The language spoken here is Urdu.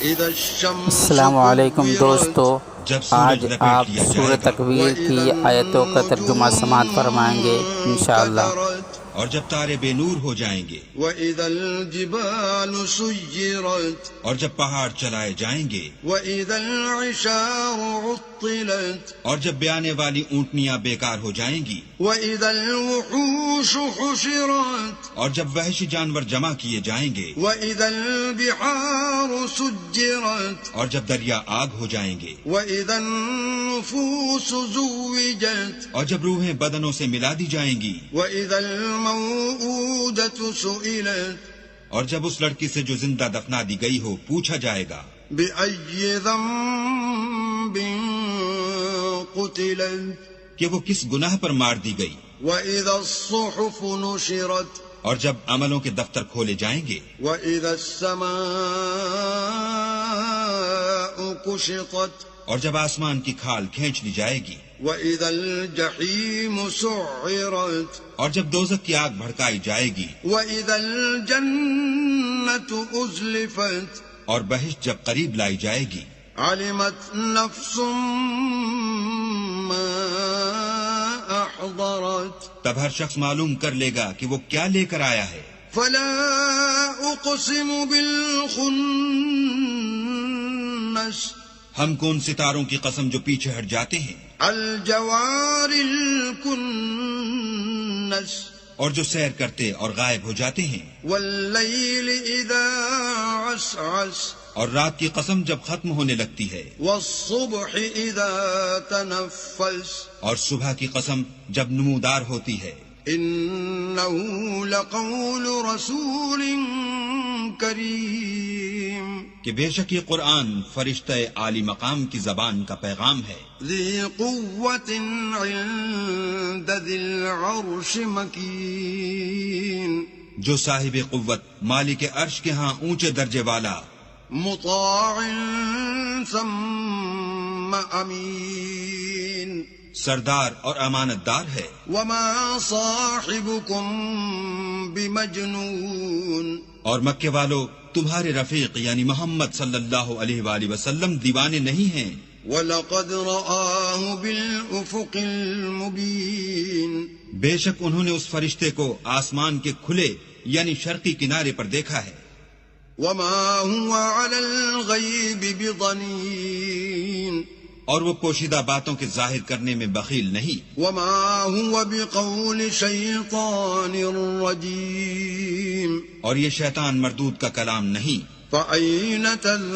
السلام علیکم دوستو، آج آپ سورہ تکویر کی آیتوں کا ترجمہ سماعت فرمائیں گے انشاءاللہ۔ اور جب تارے بے نور ہو جائیں گے، وَإِذَا الْجِبَالُ سُيِّرَتْ، اور جب پہاڑ چلائے جائیں گے، وَإِذَا الْعِشَارُ عُطِّلَتْ، اور جب بیانے والی اونٹنیاں بیکار ہو جائیں گی، وَإِذَا الْوُحُوشُ حُشِرَتْ، اور جب وحشی جانور جمع کیے جائیں گے، وَإِذَا الْبِحَارُ سُجِّرَتْ، اور جب دریا آگ ہو جائیں گے، وَإِذَا النُّفُوسُ زُوِّجَتْ، اور جب روحیں بدنوں سے ملا دی جائیں گی، وَإِذَا الْمَوْءُودَةُ سُئِلَتْ، اور جب اس لڑکی سے جو زندہ دفنا دی گئی ہو پوچھا جائے گا بِأَيِّ ذَنبٍ قُتِلَتْ، کہ وہ کس گناہ پر مار دی گئی، وَإِذَا الصُّحُفُ نُشِرَتْ، اور جب عملوں کے دفتر کھولے جائیں گے، وَإِذَا السَّمَاءُ كُشِطَتْ، اور جب آسمان کی کھال کھینچ لی جائے گی، وَإِذَا الْجَحِيمُ سُعِّرَتْ، اور جب دوزخ کی آگ بھڑکائی جائے گی، وَإِذَا الْجَنَّةُ أُزْلِفَتْ، اور بہشت جب قریب لائی جائے گی، عَلِمَتْ نَفْسٌ مَّا أَحْضَرَتْ، تب ہر شخص معلوم کر لے گا کہ وہ کیا لے کر آیا ہے۔ فَلَا أُقْسِمُ بِالْخُنَّسِ، ہم کون ستاروں کی قسم جو پیچھے ہٹ جاتے ہیں، الجوار الكنس، اور جو سیر کرتے اور غائب ہو جاتے ہیں، واللیل اذا عسعس، اور رات کی قسم جب ختم ہونے لگتی ہے، والصبح اذا تنفس، اور صبح کی قسم جب نمودار ہوتی ہے۔ انه لقول رسول کریم، کہ بے شک یہ قرآن فرشتہ عالی مقام کی زبان کا پیغام ہے، ذی قوت عند ذی العرش مکین، جو صاحب قوت مالک عرش کے ہاں اونچے درجے والا، مطاع ثم امین، سردار اور امانت دار ہے۔ وما صاحبکم بمجنون، اور مکے والو، تمہارے رفیق یعنی محمد صلی اللہ علیہ وآلہ وسلم دیوانے نہیں ہیں، وَلَقَدْ رَآهُ بِالْأُفُقِ الْمُبِينِ، بے شک انہوں نے اس فرشتے کو آسمان کے کھلے یعنی شرقی کنارے پر دیکھا ہے۔ وَمَا هُوَ عَلَى الْغَيْبِ بِضَنِينٍ، اور وہ پوشیدہ باتوں کے ظاہر کرنے میں بخیل نہیں، وَمَا هُوَ بِقَوْلِ شَيْطَانٍ رَّجِيمٍ، اور یہ شیطان مردود کا کلام نہیں۔ فَأَيْنَ تَذْهَبُونَ